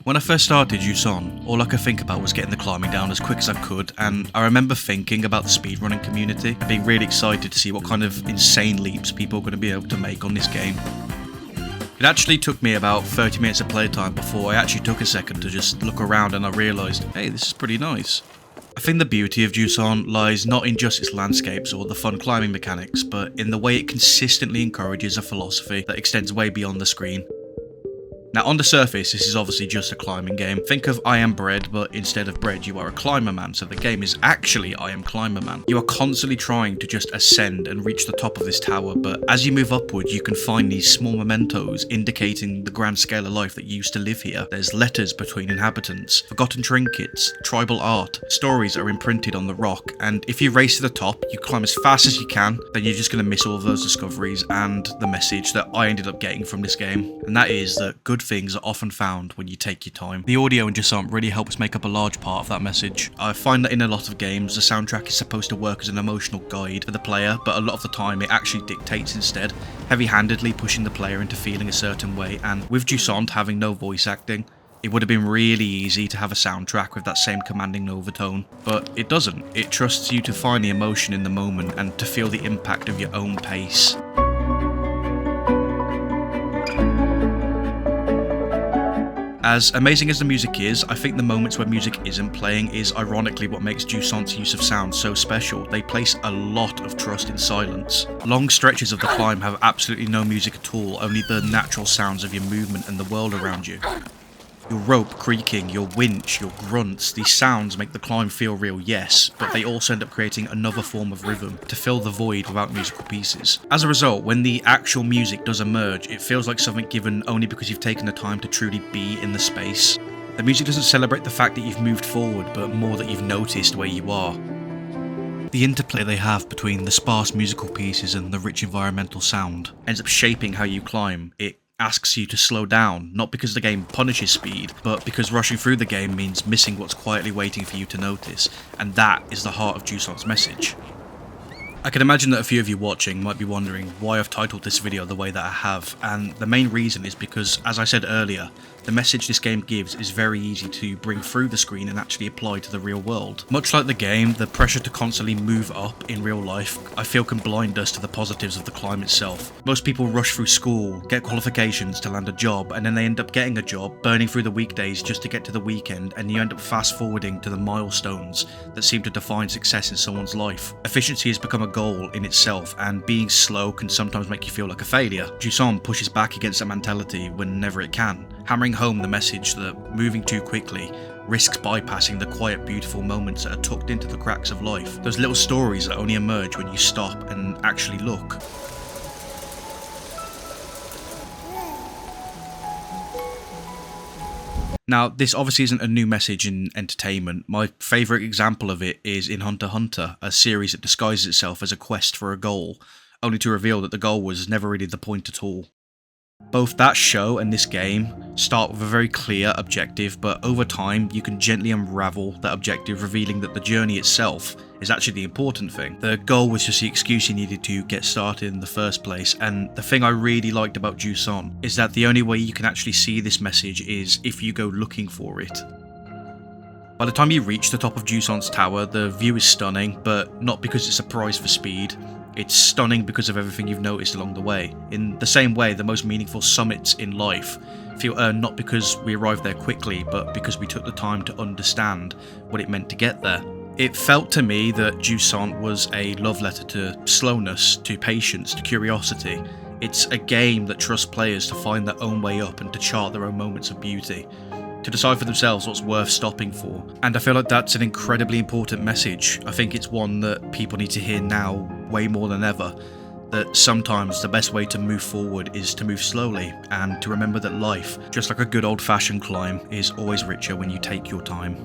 When I first started Juson, all I could think about was getting the climbing down as quick as I could, and I remember thinking about the speedrunning community and being really excited to see what kind of insane leaps people are going to be able to make on this game. It actually took me about 30 minutes of playtime before I actually took a second to just look around and I realised, hey, this is pretty nice. I think the beauty of Juson lies not in just its landscapes or the fun climbing mechanics, but in the way it consistently encourages a philosophy that extends way beyond the screen. Now, on the surface, this is obviously just a climbing game. Think of I Am Bread, but instead of bread, you are a climber man, so the game is actually I Am Climber Man. You are constantly trying to just ascend and reach the top of this tower, but as you move upward, you can find these small mementos indicating the grand scale of life that used to live here. There's letters between inhabitants, forgotten trinkets, tribal art, stories are imprinted on the rock, and if you race to the top, you climb as fast as you can, then you're just going to miss all of those discoveries and the message that I ended up getting from this game, and that is that good things are often found when you take your time. The audio in Juson really helps make up a large part of that message. I find that in a lot of games, the soundtrack is supposed to work as an emotional guide for the player, but a lot of the time it actually dictates instead, heavy-handedly pushing the player into feeling a certain way, and with Juson having no voice acting, it would have been really easy to have a soundtrack with that same commanding overtone, but it doesn't. It trusts you to find the emotion in the moment and to feel the impact of your own pace. As amazing as the music is, I think the moments where music isn't playing is ironically what makes Juson's use of sound so special. They place a lot of trust in silence. Long stretches of the climb have absolutely no music at all, only the natural sounds of your movement and the world around you. Your rope creaking, your winch, your grunts, these sounds make the climb feel real, yes, but they also end up creating another form of rhythm to fill the void without musical pieces. As a result, when the actual music does emerge, it feels like something given only because you've taken the time to truly be in the space. The music doesn't celebrate the fact that you've moved forward, but more that you've noticed where you are. The interplay they have between the sparse musical pieces and the rich environmental sound ends up shaping how you climb. It asks you to slow down, not because the game punishes speed, but because rushing through the game means missing what's quietly waiting for you to notice, and that is the heart of Juson's message. I can imagine that a few of you watching might be wondering why I've titled this video the way that I have, and the main reason is because, as I said earlier, the message this game gives is very easy to bring through the screen and actually apply to the real world. Much like the game, the pressure to constantly move up in real life, I feel can blind us to the positives of the climb itself. Most people rush through school, get qualifications to land a job, and then they end up getting a job, burning through the weekdays just to get to the weekend, and you end up fast forwarding to the milestones that seem to define success in someone's life. Efficiency has become a goal in itself, and being slow can sometimes make you feel like a failure. Juson pushes back against that mentality whenever it can, hammering home the message that moving too quickly risks bypassing the quiet, beautiful moments that are tucked into the cracks of life. Those little stories that only emerge when you stop and actually look. Now, this obviously isn't a new message in entertainment. My favourite example of it is in Hunter x Hunter, a series that disguises itself as a quest for a goal, only to reveal that the goal was never really the point at all. Both that show and this game start with a very clear objective, but over time you can gently unravel that objective, revealing that the journey itself is actually the important thing. The goal was just the excuse you needed to get started in the first place, and the thing I really liked about Juson is that the only way you can actually see this message is if you go looking for it. By the time you reach the top of Juson's tower, the view is stunning, but not because it's a prize for speed. It's stunning because of everything you've noticed along the way. In the same way, the most meaningful summits in life feel earned not because we arrived there quickly, but because we took the time to understand what it meant to get there. It felt to me that Juson was a love letter to slowness, to patience, to curiosity. It's a game that trusts players to find their own way up and to chart their own moments of beauty, to decide for themselves what's worth stopping for. And I feel like that's an incredibly important message. I think it's one that people need to hear now way more than ever, that sometimes the best way to move forward is to move slowly, and to remember that life, just like a good old-fashioned climb, is always richer when you take your time.